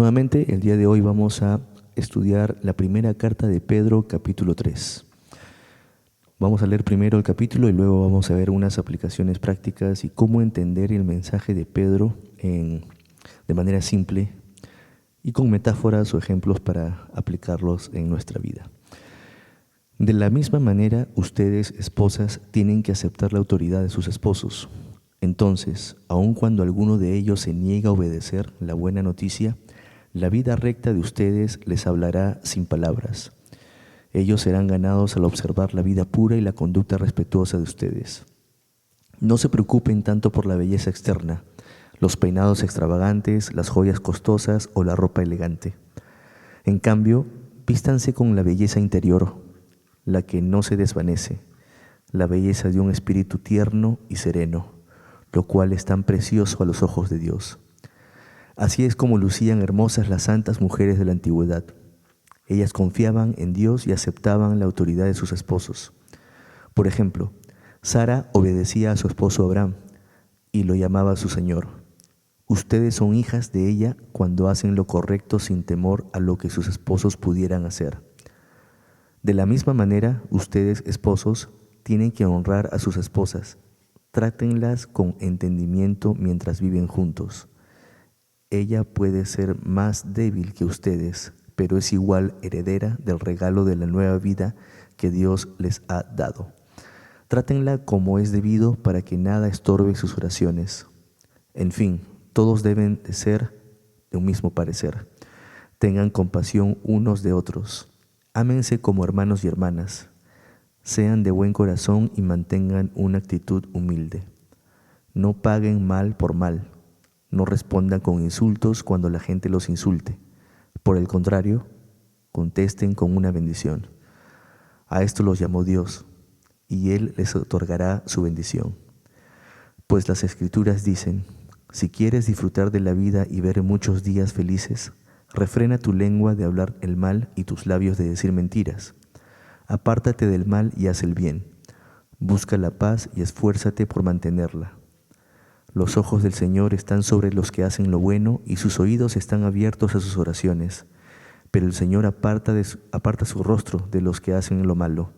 Nuevamente, el día de hoy vamos a estudiar la primera carta de Pedro, capítulo 3. Vamos a leer primero el capítulo y luego vamos a ver unas aplicaciones prácticas y cómo entender el mensaje de Pedro de manera simple y con metáforas o ejemplos para aplicarlos en nuestra vida. De la misma manera, ustedes, esposas, tienen que aceptar la autoridad de sus esposos. Entonces, aun cuando alguno de ellos se niega a obedecer la buena noticia, la vida recta de ustedes les hablará sin palabras. Ellos serán ganados al observar la vida pura y la conducta respetuosa de ustedes. No se preocupen tanto por la belleza externa, los peinados extravagantes, las joyas costosas o la ropa elegante. En cambio, vístanse con la belleza interior, la que no se desvanece, la belleza de un espíritu tierno y sereno, lo cual es tan precioso a los ojos de Dios. Así es como lucían hermosas las santas mujeres de la antigüedad. Ellas confiaban en Dios y aceptaban la autoridad de sus esposos. Por ejemplo, Sara obedecía a su esposo Abraham y lo llamaba su Señor. Ustedes son hijas de ella cuando hacen lo correcto sin temor a lo que sus esposos pudieran hacer. De la misma manera, ustedes, esposos, tienen que honrar a sus esposas. Trátenlas con entendimiento mientras viven juntos. Ella puede ser más débil que ustedes, pero es igual heredera del regalo de la nueva vida que Dios les ha dado. Trátenla como es debido para que nada estorbe sus oraciones. En fin, todos deben de ser de un mismo parecer. Tengan compasión unos de otros. Ámense como hermanos y hermanas. Sean de buen corazón y mantengan una actitud humilde. No paguen mal por mal. No respondan con insultos cuando la gente los insulte. Por el contrario, contesten con una bendición. A esto los llamó Dios, y Él les otorgará su bendición. Pues las Escrituras dicen, si quieres disfrutar de la vida y ver muchos días felices, refrena tu lengua de hablar el mal y tus labios de decir mentiras. Apártate del mal y haz el bien. Busca la paz y esfuérzate por mantenerla. Los ojos del Señor están sobre los que hacen lo bueno y sus oídos están abiertos a sus oraciones. Pero el Señor aparta su rostro de los que hacen lo malo.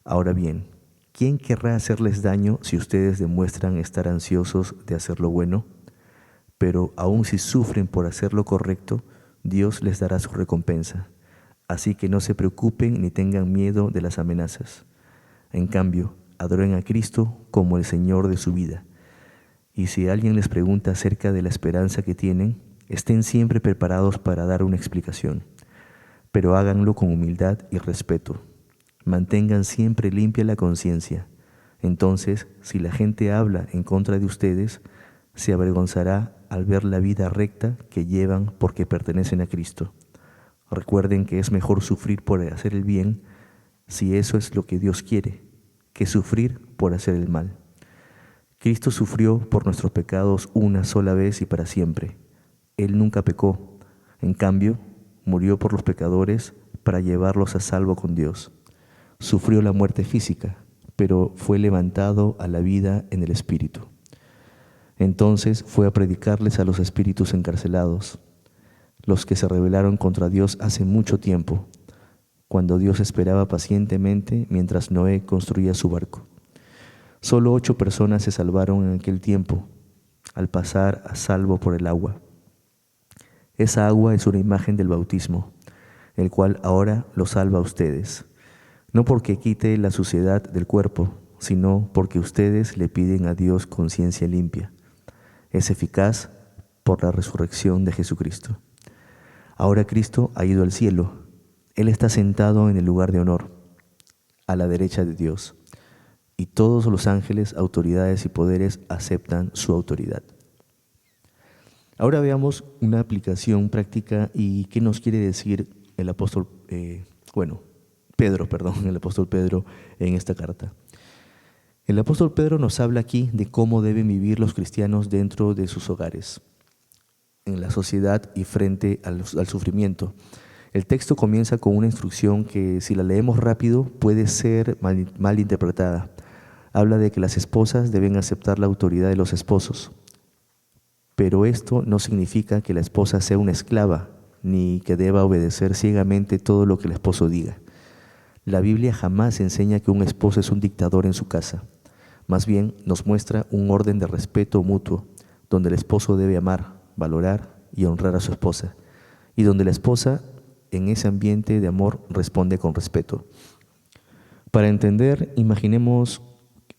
Ahora bien, ¿quién querrá hacerles daño si ustedes demuestran estar ansiosos de hacer lo bueno? Pero aun si sufren por hacer lo correcto, Dios les dará su recompensa. Así que no se preocupen ni tengan miedo de las amenazas. En cambio, adoren a Cristo como el Señor de su vida. Y si alguien les pregunta acerca de la esperanza que tienen, estén siempre preparados para dar una explicación. Pero háganlo con humildad y respeto. Mantengan siempre limpia la conciencia. Entonces, si la gente habla en contra de ustedes, se avergonzará al ver la vida recta que llevan porque pertenecen a Cristo. Recuerden que es mejor sufrir por hacer el bien, si eso es lo que Dios quiere, que sufrir por hacer el mal. Cristo sufrió por nuestros pecados una sola vez y para siempre. Él nunca pecó. En cambio, murió por los pecadores para llevarlos a salvo con Dios. Sufrió la muerte física, pero fue levantado a la vida en el Espíritu. Entonces fue a predicarles a los espíritus encarcelados, los que se rebelaron contra Dios hace mucho tiempo, cuando Dios esperaba pacientemente mientras Noé construía su barco. Solo 8 personas se salvaron en aquel tiempo, al pasar a salvo por el agua. Esa agua es una imagen del bautismo, el cual ahora los salva a ustedes, no porque quite la suciedad del cuerpo, sino porque ustedes le piden a Dios conciencia limpia. Es eficaz por la resurrección de Jesucristo. Ahora Cristo ha ido al cielo. Él está sentado en el lugar de honor, a la derecha de Dios. Y todos los ángeles, autoridades y poderes aceptan su autoridad. Ahora veamos una aplicación práctica y qué nos quiere decir el apóstol Pedro en esta carta. El apóstol Pedro nos habla aquí de cómo deben vivir los cristianos dentro de sus hogares, en la sociedad y frente al sufrimiento. El texto comienza con una instrucción que, si la leemos rápido, puede ser mal interpretada. Habla de que las esposas deben aceptar la autoridad de los esposos. Pero esto no significa que la esposa sea una esclava, ni que deba obedecer ciegamente todo lo que el esposo diga. La Biblia jamás enseña que un esposo es un dictador en su casa. Más bien nos muestra un orden de respeto mutuo, donde el esposo debe amar, valorar y honrar a su esposa, y donde la esposa, en ese ambiente de amor, responde con respeto. Para entender, imaginemos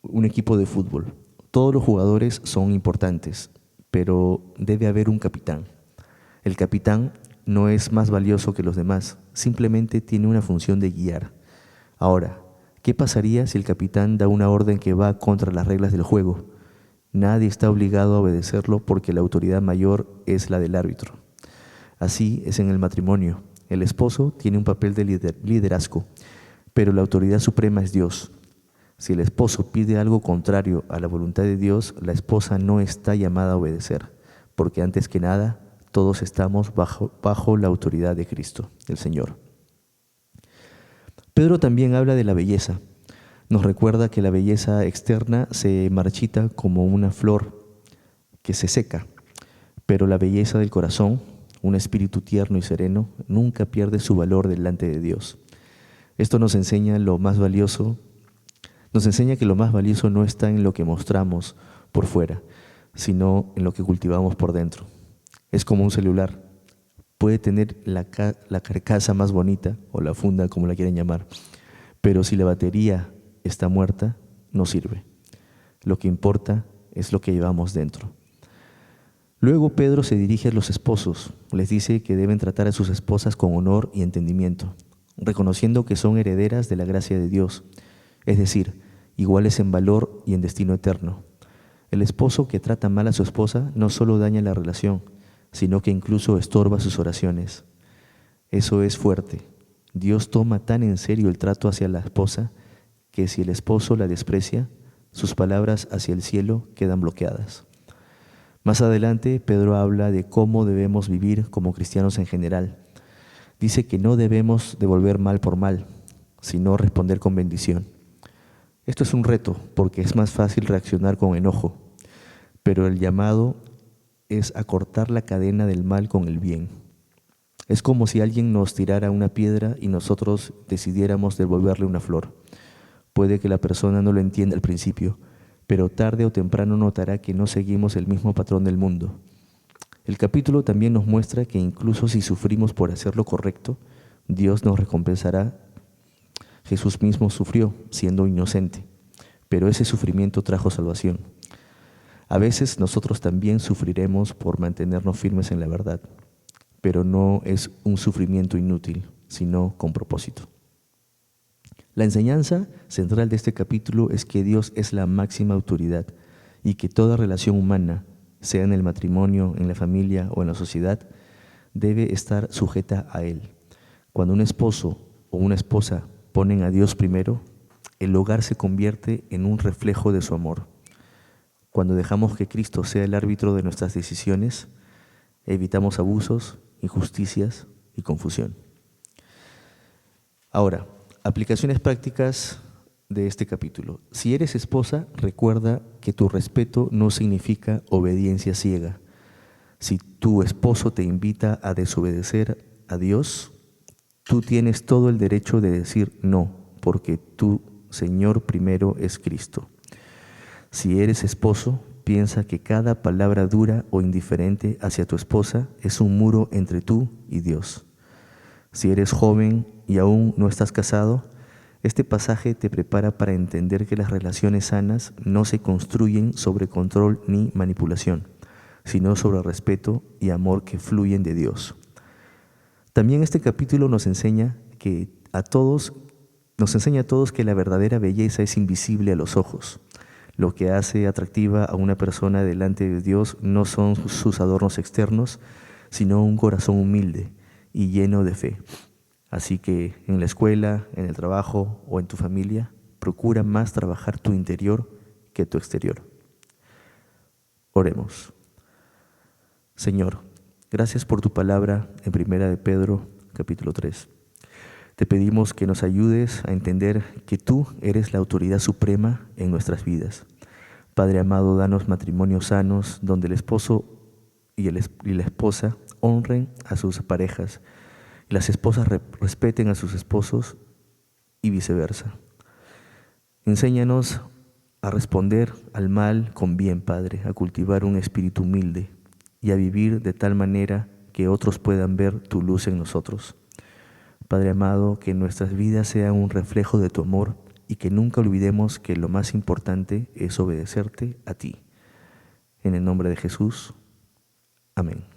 un equipo de fútbol. Todos los jugadores son importantes, pero debe haber un capitán. El capitán no es más valioso que los demás, simplemente tiene una función de guiar. Ahora, ¿qué pasaría si el capitán da una orden que va contra las reglas del juego? Nadie está obligado a obedecerlo porque la autoridad mayor es la del árbitro. Así es en el matrimonio. El esposo tiene un papel de liderazgo, pero la autoridad suprema es Dios. Si el esposo pide algo contrario a la voluntad de Dios, la esposa no está llamada a obedecer, porque antes que nada, todos estamos bajo la autoridad de Cristo, el Señor. Pedro también habla de la belleza. Nos recuerda que la belleza externa se marchita como una flor que se seca, pero la belleza del corazón, un espíritu tierno y sereno, nunca pierde su valor delante de Dios. Esto nos enseña que lo más valioso no está en lo que mostramos por fuera, sino en lo que cultivamos por dentro. Es como un celular. Puede tener la carcasa más bonita, o la funda, como la quieran llamar, pero si la batería está muerta, no sirve. Lo que importa es lo que llevamos dentro. Luego Pedro se dirige a los esposos. Les dice que deben tratar a sus esposas con honor y entendimiento, reconociendo que son herederas de la gracia de Dios, es decir, iguales en valor y en destino eterno. El esposo que trata mal a su esposa no solo daña la relación, sino que incluso estorba sus oraciones. Eso es fuerte. Dios toma tan en serio el trato hacia la esposa que si el esposo la desprecia, sus palabras hacia el cielo quedan bloqueadas. Más adelante, Pedro habla de cómo debemos vivir como cristianos en general. Dice que no debemos devolver mal por mal, sino responder con bendición. Esto es un reto porque es más fácil reaccionar con enojo, pero el llamado es a cortar la cadena del mal con el bien. Es como si alguien nos tirara una piedra y nosotros decidiéramos devolverle una flor. Puede que la persona no lo entienda al principio, pero tarde o temprano notará que no seguimos el mismo patrón del mundo. El capítulo también nos muestra que incluso si sufrimos por hacer lo correcto, Dios nos recompensará. Jesús mismo sufrió siendo inocente, pero ese sufrimiento trajo salvación. A veces nosotros también sufriremos por mantenernos firmes en la verdad, pero no es un sufrimiento inútil, sino con propósito. La enseñanza central de este capítulo es que Dios es la máxima autoridad y que toda relación humana, sea en el matrimonio, en la familia o en la sociedad, debe estar sujeta a Él. Cuando un esposo o una esposa ponen a Dios primero, el hogar se convierte en un reflejo de su amor. Cuando dejamos que Cristo sea el árbitro de nuestras decisiones, evitamos abusos, injusticias y confusión. Ahora, aplicaciones prácticas de este capítulo. Si eres esposa, recuerda que tu respeto no significa obediencia ciega. Si tu esposo te invita a desobedecer a Dios, tú tienes todo el derecho de decir no, porque tu Señor primero es Cristo. Si eres esposo, piensa que cada palabra dura o indiferente hacia tu esposa es un muro entre tú y Dios. Si eres joven y aún no estás casado, este pasaje te prepara para entender que las relaciones sanas no se construyen sobre control ni manipulación, sino sobre respeto y amor que fluyen de Dios. También este capítulo nos enseña a todos que la verdadera belleza es invisible a los ojos. Lo que hace atractiva a una persona delante de Dios no son sus adornos externos, sino un corazón humilde y lleno de fe. Así que en la escuela, en el trabajo o en tu familia, procura más trabajar tu interior que tu exterior. Oremos. Señor, gracias por tu palabra en 1 de Pedro, capítulo 3. Te pedimos que nos ayudes a entender que tú eres la autoridad suprema en nuestras vidas. Padre amado, danos matrimonios sanos donde el esposo y la esposa honren a sus parejas, y las esposas respeten a sus esposos y viceversa. Enséñanos a responder al mal con bien, Padre, a cultivar un espíritu humilde y a vivir de tal manera que otros puedan ver tu luz en nosotros. Padre amado, que nuestras vidas sean un reflejo de tu amor y que nunca olvidemos que lo más importante es obedecerte a ti. En el nombre de Jesús. Amén.